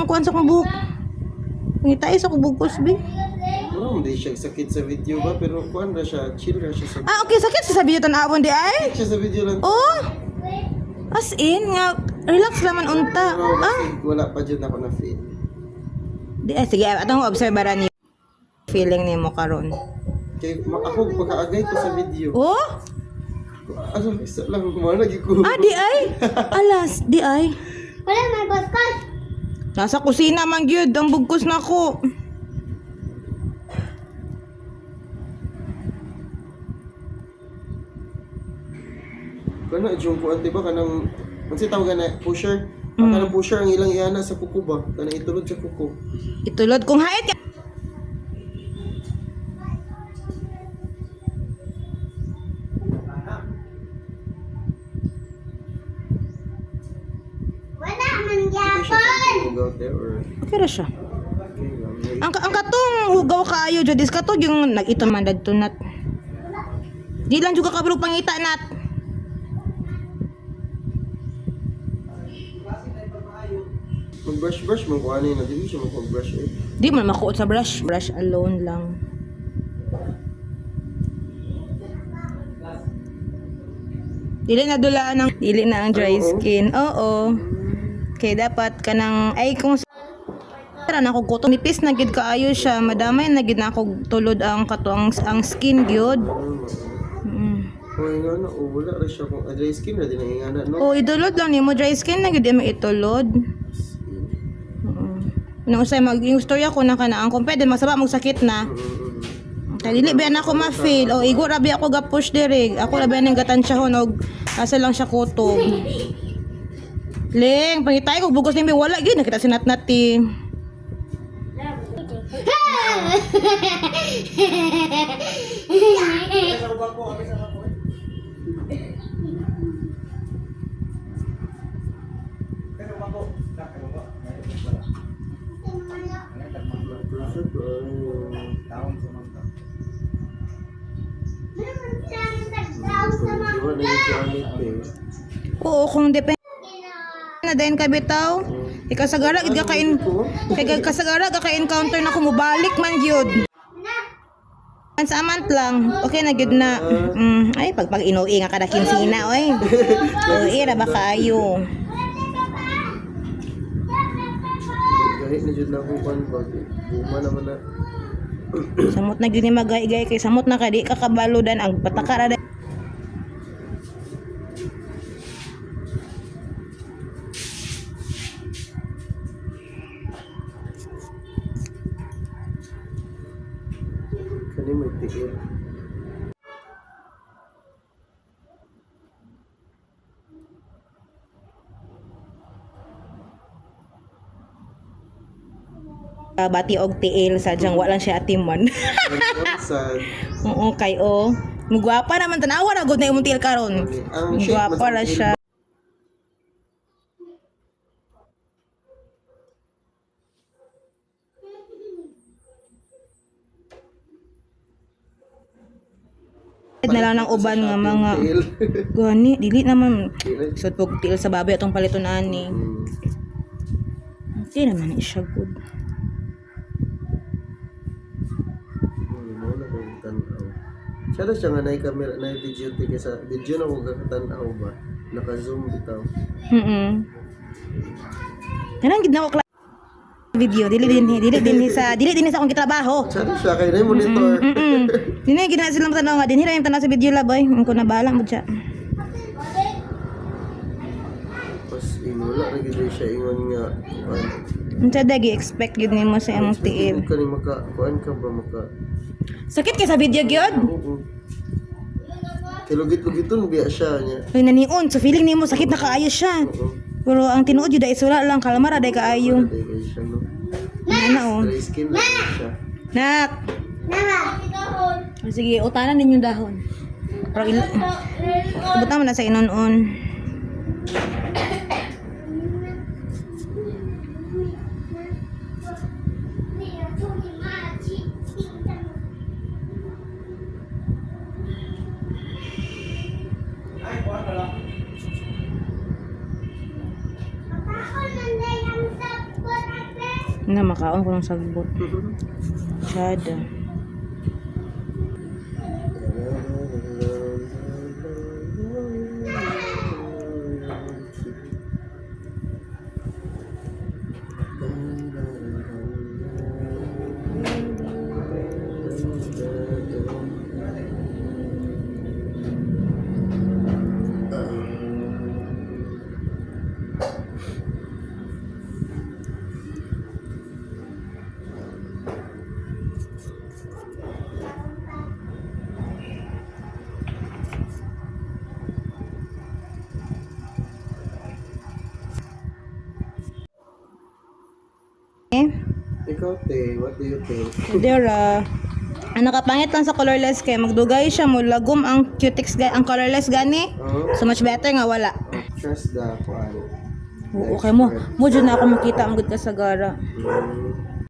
ang kuan sa kong buhok. Ngitay sa kong bugos, be. Hindi siya sakit sa video ba? Pero kuan na siya, chill na siya sa video. Okay, sakit sa video tanawon di ay. Siya sa video lang. Oh! As in, nga, relax naman unta. Pero wala pa dyan ako na feel. Di ay, sige, atong obserbaran niyo feeling ni mo karon. Kaya ako pagkaagay ko sa video. Oh? Ano, isa lang, kumana lagi ko. Di ay. Alas, di ay. Wala, may baskas. Nasa kusina man gyud ang bugkos nako. Kana yung kuan diba kanang unsa tawagan na pusher? Ang kanang pusher ang ilang iana sa kuko ba? Kanang itulod sa kuko. Itulod kong hait. Wala man Hindi siya yapon. go out there or Okay ra siya. okay lang. Ang katong hugaw kaayo judis katong yung nag-ito man dadto nat. Di lang juga kabalo pangita nat. Mag-brush man ko ano yun, hindi siya mag-brush eh. Di man makuot sa brush. Brush alone lang. Dili na dulaan ng dili na ang dry skin. Oo. Kaya dapat kanang ay kung tara na ko kuto nipis na gid kaayo siya, madamay na gid na ako tulod ang kato ang skin gyud. Oh, nga na, wala rin siya kung dry skin na din ang ingana, no? O idulod lang nimo dry skin na gid mo itulod. Nung usay mag yung storya ko na kanang kung pwede masaba mo sakit na. Kaya dili ba na ako ma-feel. O igo rabi ako ga push diri. Ako rabi nang gatansya og asa lang siya kutob. Ling, pangitay ko bugos nimi wala gyud nakita sinatnat ti. Diba na yung gamit eh. Oo, kung depende na din ka bitaw. Ikasagara gid ka kain. Kay kasagara ka encounter na kumubalik man gyud. Once a month lang, okay na gyud na. Ay pag inuwi nga kada kinsina oy. Uy, ra ba kayo? Kahit na dyan na akong panbag eh. Buma naman na. Samot na gyud ni magay-gay kay samot na kadi kakabaludan ang patakara. Kani may tigil. Bati og tiil sa jang wala siya atiman. Sad. Oo kay o. Mugwapa naman tanawa ra gud na imong tiil karon. Ang shape Mugwapa ra siya. Na lang ng uban nga mga gani dili naman sud pog tiil sa baboy atong paliton ani. Di naman ni siya good. Siya siya nga na camera na video tigay sa video na ko gakatanaw ba naka-zoom bitaw. Kanang gid na ko video dili din sa akong gitrabaho. Siya kay na yung monitor. Dili gid na sila tanaw nga dinhi ra yung tanaw sa video lab ay ko na bahala mo siya. Pas inula ra gid siya ingon nga Unsa dagi expect gid nimo sa imong tiil. kani maka kuan ka ba maka Sakit kay sa video gyud. oo. Kilugit-lugiton biya siya niya. Ay naniun so feeling nimo sakit na kaayo siya. Oo. Pero ang tinuod jud ay sula lang kalmar day kaayo. Dahil siya no. Ana oh. Dry skin na siya. Nak. Sige, utanan din yung dahon. Pero buta mo na sa inon-on. Na makaon ko ng sagbot. Chada. Eh? Ikaw, te, what do you think? Dira. Ang nakapangit lang sa colorless kay magdugay siya mo lagom ang cutex ang colorless gani. So much better nga wala. Trust the kuan. Oo, okay mo. Mo dyan na ako makita ang good ka sa gara. Mm.